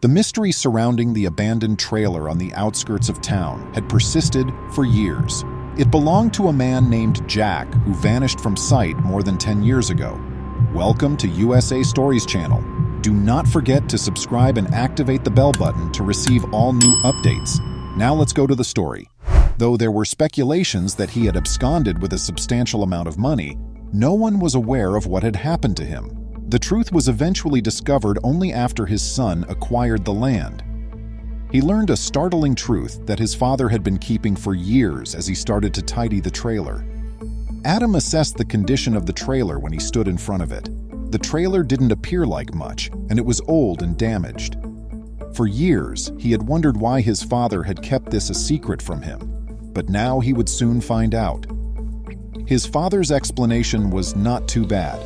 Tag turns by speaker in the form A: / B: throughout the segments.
A: The mystery surrounding the abandoned trailer on the outskirts of town had persisted for years. It belonged to a man named Jack who vanished from sight more than 10 years ago. Welcome to USA Stories channel. Do not forget to subscribe and activate the bell button to receive all new updates. Now let's go to the story. Though there were speculations that he had absconded with a substantial amount of money, no one was aware of what had happened to him. The truth was eventually discovered only after his son acquired the land. He learned a startling truth that his father had been keeping for years as he started to tidy the trailer. Adam assessed the condition of the trailer when he stood in front of it. The trailer didn't appear like much, and it was old and damaged. For years, he had wondered why his father had kept this a secret from him, but now he would soon find out. His father's explanation was not too bad.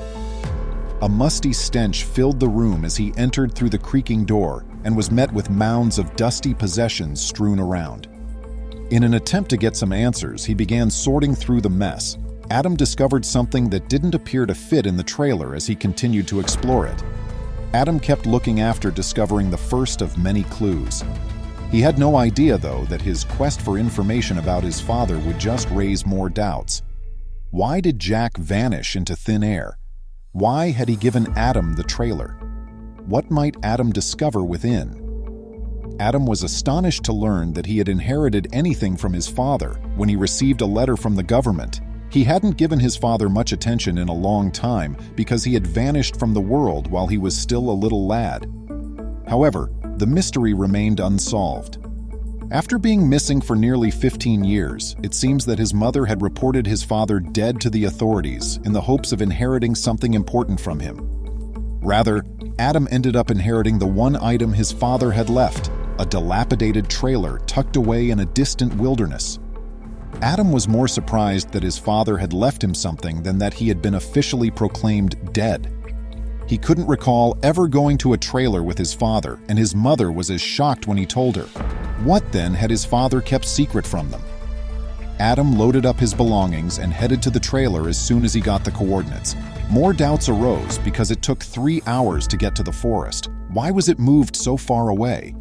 A: A musty stench filled the room as he entered through the creaking door and was met with mounds of dusty possessions strewn around. In an attempt to get some answers, he began sorting through the mess. Adam discovered something that didn't appear to fit in the trailer as he continued to explore it. Adam kept looking after discovering the first of many clues. He had no idea, though, that his quest for information about his father would just raise more doubts. Why did Jack vanish into thin air? Why had he given Adam the trailer? What might Adam discover within? Adam was astonished to learn that he had inherited anything from his father when he received a letter from the government. He hadn't given his father much attention in a long time because he had vanished from the world while he was still a little lad. However, the mystery remained unsolved. After being missing for nearly 15 years, it seems that his mother had reported his father dead to the authorities in the hopes of inheriting something important from him. Rather, Adam ended up inheriting the one item his father had left, a dilapidated trailer tucked away in a distant wilderness. Adam was more surprised that his father had left him something than that he had been officially proclaimed dead. He couldn't recall ever going to a trailer with his father, and his mother was as shocked when he told her. What then had his father kept secret from them? Adam loaded up his belongings and headed to the trailer as soon as he got the coordinates. More doubts arose because it took 3 hours to get to the forest. Why was it moved so far away?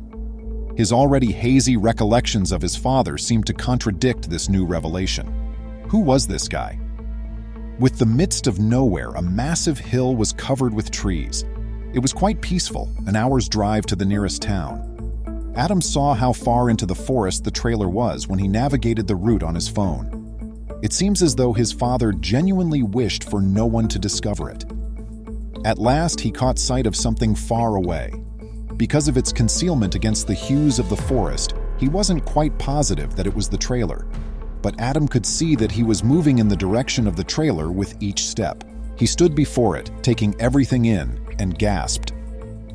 A: His already hazy recollections of his father seemed to contradict this new revelation. Who was this guy? With the midst of nowhere, a massive hill was covered with trees. It was quite peaceful, an hour's drive to the nearest town. Adam saw how far into the forest the trailer was when he navigated the route on his phone. It seems as though his father genuinely wished for no one to discover it. At last, he caught sight of something far away. Because of its concealment against the hues of the forest, he wasn't quite positive that it was the trailer. But Adam could see that he was moving in the direction of the trailer with each step. He stood before it, taking everything in, and gasped.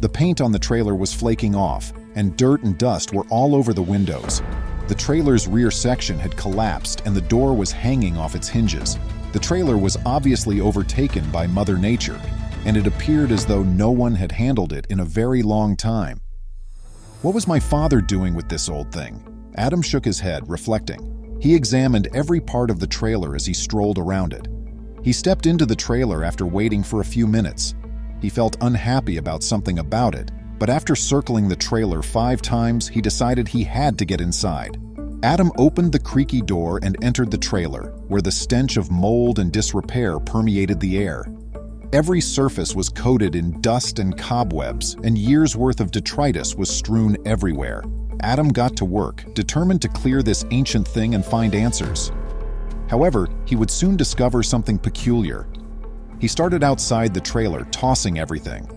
A: The paint on the trailer was flaking off, and dirt and dust were all over the windows. The trailer's rear section had collapsed and the door was hanging off its hinges. The trailer was obviously overtaken by Mother Nature, and it appeared as though no one had handled it in a very long time. What was my father doing with this old thing? Adam shook his head, reflecting. He examined every part of the trailer as he strolled around it. He stepped into the trailer after waiting for a few minutes. He felt unhappy about something about it, but after circling the trailer 5 times, he decided he had to get inside. Adam opened the creaky door and entered the trailer, where the stench of mold and disrepair permeated the air. Every surface was coated in dust and cobwebs, and years' worth of detritus was strewn everywhere. Adam got to work, determined to clear this ancient thing and find answers. However, he would soon discover something peculiar. He started outside the trailer, tossing everything.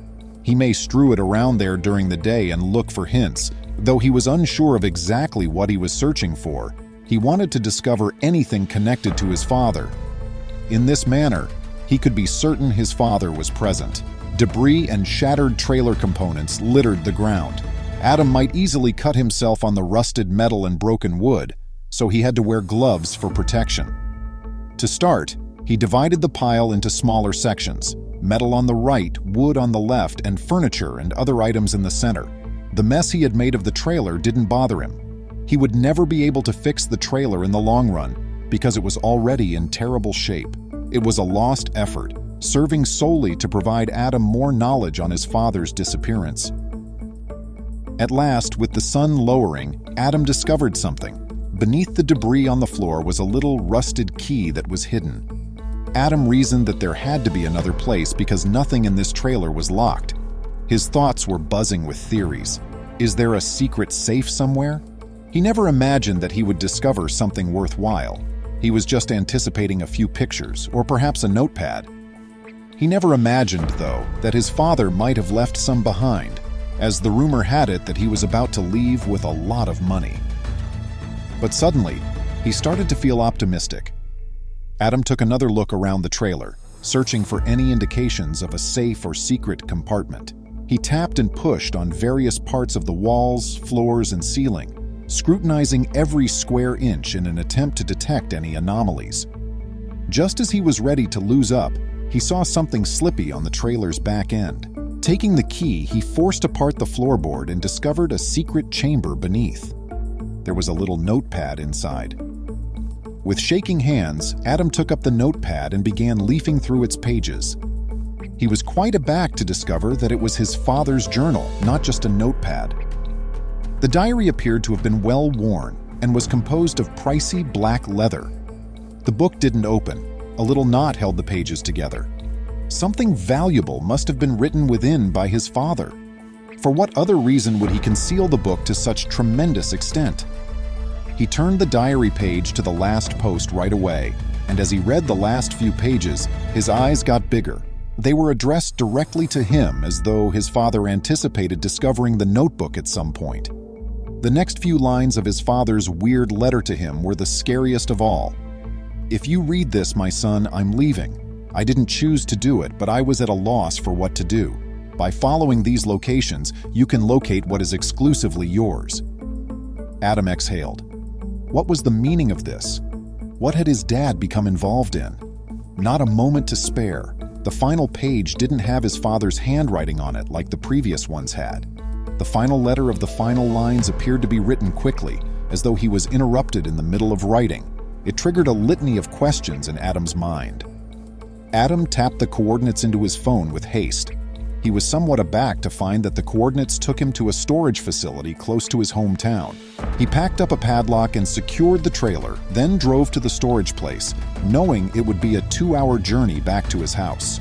A: He may strew it around there during the day and look for hints, though he was unsure of exactly what he was searching for. He wanted to discover anything connected to his father. In this manner, he could be certain his father was present. Debris and shattered trailer components littered the ground. Adam might easily cut himself on the rusted metal and broken wood, so he had to wear gloves for protection. To start, he divided the pile into smaller sections. Metal on the right, wood on the left, and furniture and other items in the center. The mess he had made of the trailer didn't bother him. He would never be able to fix the trailer in the long run because it was already in terrible shape. It was a lost effort, serving solely to provide Adam more knowledge on his father's disappearance. At last, with the sun lowering, Adam discovered something. Beneath the debris on the floor was a little rusted key that was hidden. Adam reasoned that there had to be another place because nothing in this trailer was locked. His thoughts were buzzing with theories. Is there a secret safe somewhere? He never imagined that he would discover something worthwhile. He was just anticipating a few pictures, or perhaps a notepad. He never imagined, though, that his father might have left some behind, as the rumor had it that he was about to leave with a lot of money. But suddenly, he started to feel optimistic. Adam took another look around the trailer, searching for any indications of a safe or secret compartment. He tapped and pushed on various parts of the walls, floors, and ceiling, scrutinizing every square inch in an attempt to detect any anomalies. Just as he was ready to lose up, he saw something slippy on the trailer's back end. Taking the key, he forced apart the floorboard and discovered a secret chamber beneath. There was a little notepad inside. With shaking hands, Adam took up the notepad and began leafing through its pages. He was quite aback to discover that it was his father's journal, not just a notepad. The diary appeared to have been well worn and was composed of pricey black leather. The book didn't open. A little knot held the pages together. Something valuable must have been written within by his father. For what other reason would he conceal the book to such tremendous extent? He turned the diary page to the last post right away, and as he read the last few pages, his eyes got bigger. They were addressed directly to him, as though his father anticipated discovering the notebook at some point. The next few lines of his father's weird letter to him were the scariest of all. "If you read this, my son, I'm leaving. I didn't choose to do it, but I was at a loss for what to do. By following these locations, you can locate what is exclusively yours." Adam exhaled. What was the meaning of this? What had his dad become involved in? Not a moment to spare. The final page didn't have his father's handwriting on it like the previous ones had. The final letter of the final lines appeared to be written quickly, as though he was interrupted in the middle of writing. It triggered a litany of questions in Adam's mind. Adam tapped the coordinates into his phone with haste. He was somewhat aback to find that the coordinates took him to a storage facility close to his hometown. He packed up a padlock and secured the trailer, then drove to the storage place, knowing it would be a 2-hour journey back to his house.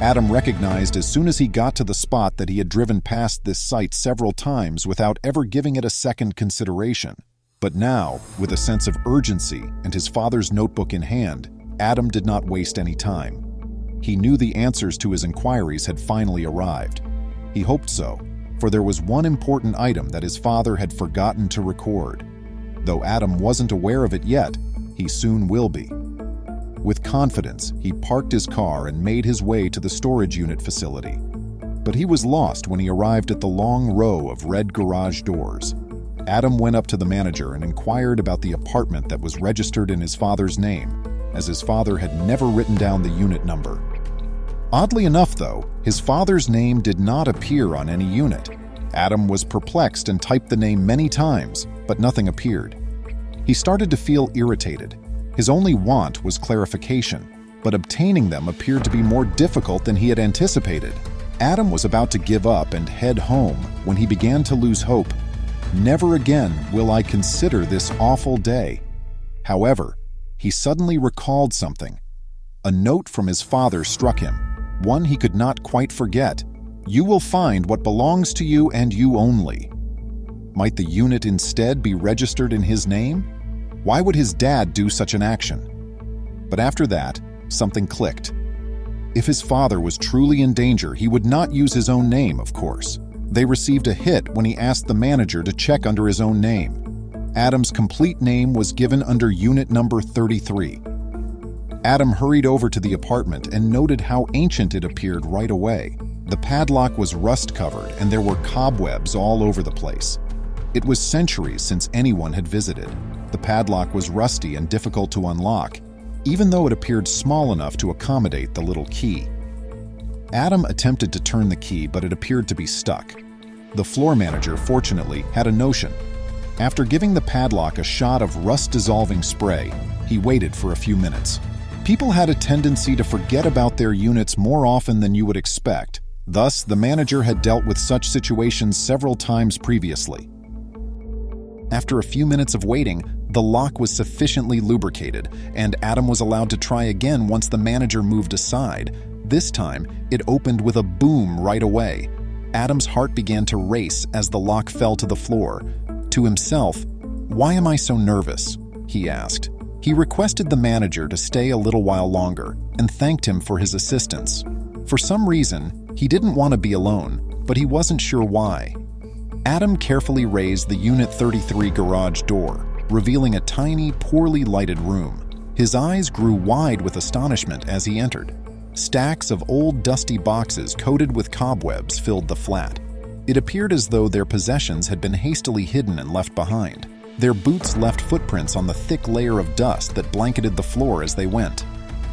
A: Adam recognized as soon as he got to the spot that he had driven past this site several times without ever giving it a second consideration. But now, with a sense of urgency and his father's notebook in hand, Adam did not waste any time. He knew the answers to his inquiries had finally arrived. He hoped so, for there was one important item that his father had forgotten to record. Though Adam wasn't aware of it yet, he soon will be. With confidence, he parked his car and made his way to the storage unit facility. But he was lost when he arrived at the long row of red garage doors. Adam went up to the manager and inquired about the apartment that was registered in his father's name, as his father had never written down the unit number. Oddly enough, though, his father's name did not appear on any unit. Adam was perplexed and typed the name many times, but nothing appeared. He started to feel irritated. His only want was clarification, but obtaining them appeared to be more difficult than he had anticipated. Adam was about to give up and head home when he began to lose hope. Never again will I consider this awful day. However, he suddenly recalled something. A note from his father struck him, one he could not quite forget. "You will find what belongs to you and you only." Might the unit instead be registered in his name? Why would his dad do such an action? But after that, something clicked. If his father was truly in danger, he would not use his own name, of course. They received a hit when he asked the manager to check under his own name. Adam's complete name was given under unit number 33. Adam hurried over to the apartment and noted how ancient it appeared right away. The padlock was rust-covered and there were cobwebs all over the place. It was centuries since anyone had visited. The padlock was rusty and difficult to unlock, even though it appeared small enough to accommodate the little key. Adam attempted to turn the key, but it appeared to be stuck. The floor manager, fortunately, had a notion. After giving the padlock a shot of rust-dissolving spray, he waited for a few minutes. People had a tendency to forget about their units more often than you would expect, Thus, the manager had dealt with such situations several times previously. After a few minutes of waiting, the lock was sufficiently lubricated, and Adam was allowed to try again once the manager moved aside. This time, it opened with a boom right away. Adam's heart began to race as the lock fell to the floor. To himself, "Why am I so nervous?" he asked. He requested the manager to stay a little while longer and thanked him for his assistance. For some reason, he didn't want to be alone, but he wasn't sure why. Adam carefully raised the Unit 33 garage door, revealing a tiny, poorly lighted room. His eyes grew wide with astonishment as he entered. Stacks of old, dusty boxes coated with cobwebs filled the flat. It appeared as though their possessions had been hastily hidden and left behind. Their boots left footprints on the thick layer of dust that blanketed the floor as they went.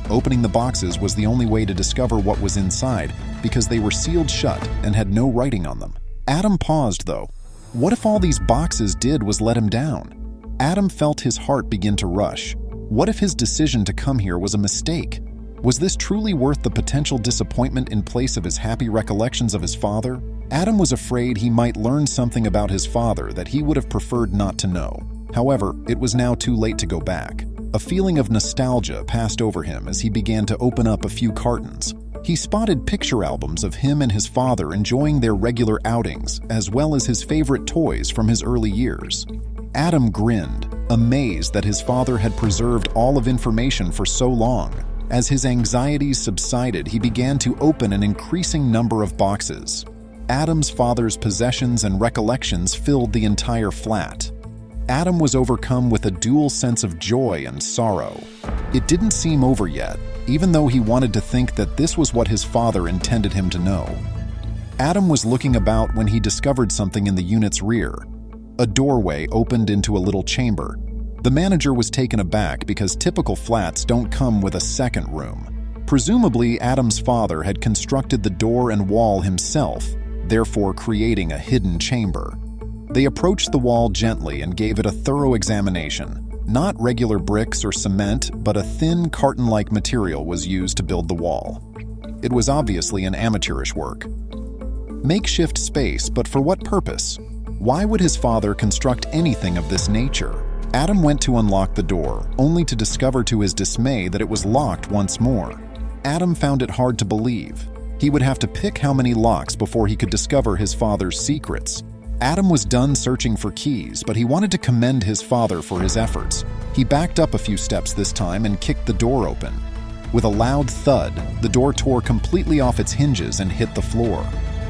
A: Opening the boxes was the only way to discover what was inside because they were sealed shut and had no writing on them. Adam paused, though. What if all these boxes did was let him down? Adam felt his heart begin to rush. What if his decision to come here was a mistake? Was this truly worth the potential disappointment in place of his happy recollections of his father? Adam was afraid he might learn something about his father that he would have preferred not to know. However, it was now too late to go back. A feeling of nostalgia passed over him as he began to open up a few cartons. He spotted picture albums of him and his father enjoying their regular outings, as well as his favorite toys from his early years. Adam grinned, amazed that his father had preserved all of information for so long. As his anxieties subsided, he began to open an increasing number of boxes. Adam's father's possessions and recollections filled the entire flat. Adam was overcome with a dual sense of joy and sorrow. It didn't seem over yet, even though he wanted to think that this was what his father intended him to know. Adam was looking about when he discovered something in the unit's rear. A doorway opened into a little chamber. The manager was taken aback because typical flats don't come with a second room. Presumably, Adam's father had constructed the door and wall himself, therefore creating a hidden chamber. They approached the wall gently and gave it a thorough examination. Not regular bricks or cement, but a thin carton-like material was used to build the wall. It was obviously an amateurish work. Makeshift space, but for what purpose? Why would his father construct anything of this nature? Adam went to unlock the door, only to discover to his dismay that it was locked once more. Adam found it hard to believe. He would have to pick how many locks before he could discover his father's secrets. Adam was done searching for keys, but he wanted to commend his father for his efforts. He backed up a few steps this time and kicked the door open. With a loud thud, the door tore completely off its hinges and hit the floor.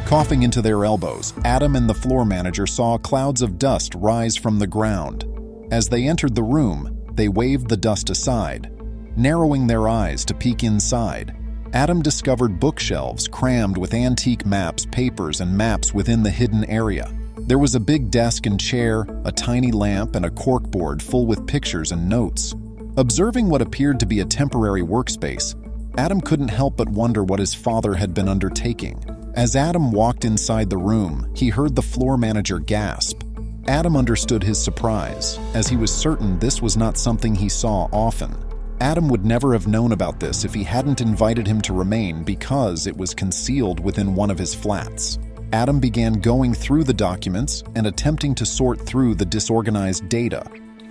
A: Coughing into their elbows, Adam and the floor manager saw clouds of dust rise from the ground. As they entered the room, they waved the dust aside. Narrowing their eyes to peek inside, Adam discovered bookshelves crammed with antique maps, papers, and maps within the hidden area. There was a big desk and chair, a tiny lamp, and a corkboard full with pictures and notes. Observing what appeared to be a temporary workspace, Adam couldn't help but wonder what his father had been undertaking. As Adam walked inside the room, he heard the floor manager gasp. Adam understood his surprise, as he was certain this was not something he saw often. Adam would never have known about this if he hadn't invited him to remain because it was concealed within one of his flats. Adam began going through the documents and attempting to sort through the disorganized data.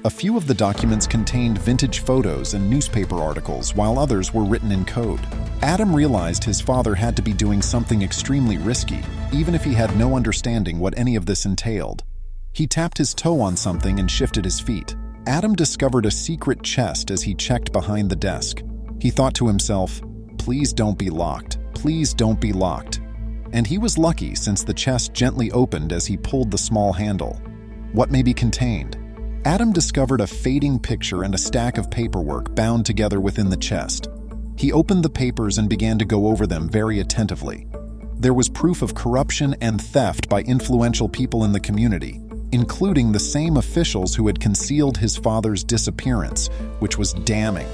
A: A few of the documents contained vintage photos and newspaper articles, while others were written in code. Adam realized his father had to be doing something extremely risky, even if he had no understanding what any of this entailed. He tapped his toe on something and shifted his feet. Adam discovered a secret chest as he checked behind the desk. He thought to himself, "Please don't be locked. Please don't be locked." And he was lucky since the chest gently opened as he pulled the small handle. What may be contained? Adam discovered a fading picture and a stack of paperwork bound together within the chest. He opened the papers and began to go over them very attentively. There was proof of corruption and theft by influential people in the community, including the same officials who had concealed his father's disappearance, which was damning.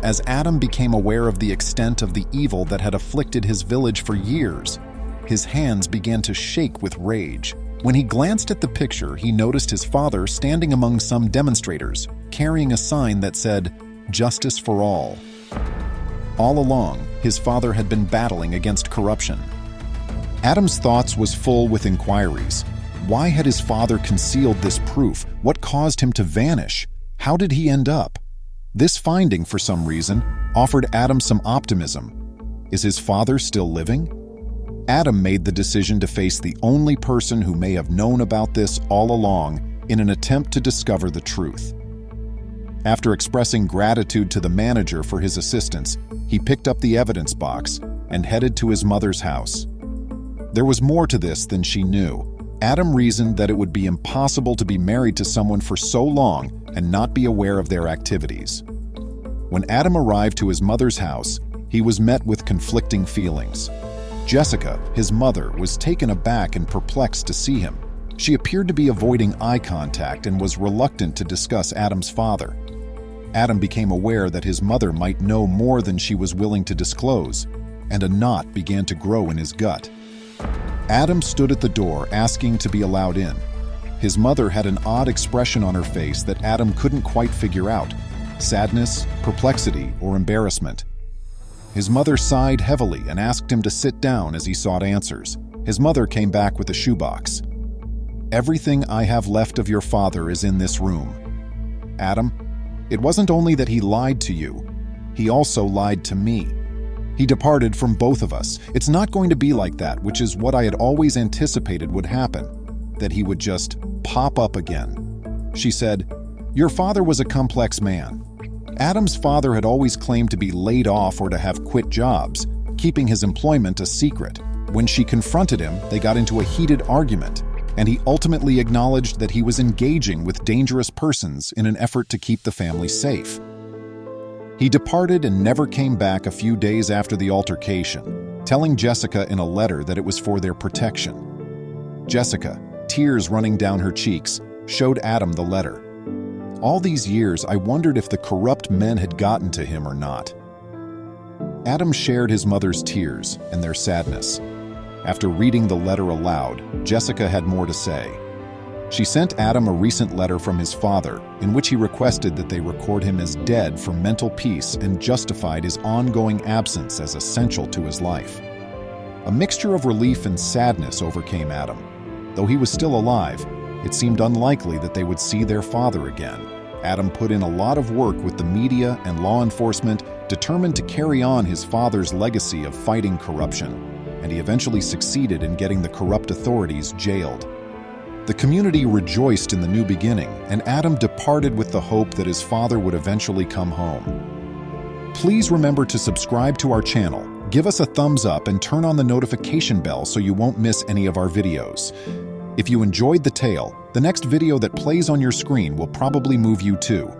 A: As Adam became aware of the extent of the evil that had afflicted his village for years, his hands began to shake with rage. When he glanced at the picture, he noticed his father standing among some demonstrators, carrying a sign that said, "Justice for all." All along, his father had been battling against corruption. Adam's thoughts was full with inquiries. Why had his father concealed this proof? What caused him to vanish? How did he end up? This finding, for some reason, offered Adam some optimism. Is his father still living? Adam made the decision to face the only person who may have known about this all along in an attempt to discover the truth. After expressing gratitude to the manager for his assistance, he picked up the evidence box and headed to his mother's house. There was more to this than she knew. Adam reasoned that it would be impossible to be married to someone for so long and not be aware of their activities. When Adam arrived to his mother's house, he was met with conflicting feelings. Jessica, his mother, was taken aback and perplexed to see him. She appeared to be avoiding eye contact and was reluctant to discuss Adam's father. Adam became aware that his mother might know more than she was willing to disclose, and a knot began to grow in his gut. Adam stood at the door asking to be allowed in. His mother had an odd expression on her face that Adam couldn't quite figure out: sadness, perplexity, or embarrassment. His mother sighed heavily and asked him to sit down as he sought answers. His mother came back with a shoebox. "Everything I have left of your father is in this room. Adam, it wasn't only that he lied to you, he also lied to me. He departed from both of us. It's not going to be like that, which is what I had always anticipated would happen, that he would just pop up again." She said, "Your father was a complex man." Adam's father had always claimed to be laid off or to have quit jobs, keeping his employment a secret. When she confronted him, they got into a heated argument, and he ultimately acknowledged that he was engaging with dangerous persons in an effort to keep the family safe. He departed and never came back a few days after the altercation, telling Jessica in a letter that it was for their protection. Jessica, tears running down her cheeks, showed Adam the letter. All these years, I wondered if the corrupt men had gotten to him or not. Adam shared his mother's tears and their sadness. After reading the letter aloud, Jessica had more to say. She sent Adam a recent letter from his father, in which he requested that they record him as dead for mental peace and justified his ongoing absence as essential to his life. A mixture of relief and sadness overcame Adam. Though he was still alive, it seemed unlikely that they would see their father again. Adam put in a lot of work with the media and law enforcement, determined to carry on his father's legacy of fighting corruption, and he eventually succeeded in getting the corrupt authorities jailed. The community rejoiced in the new beginning, and Adam departed with the hope that his father would eventually come home. Please remember to subscribe to our channel, give us a thumbs up, and turn on the notification bell so you won't miss any of our videos. If you enjoyed the tale, the next video that plays on your screen will probably move you too.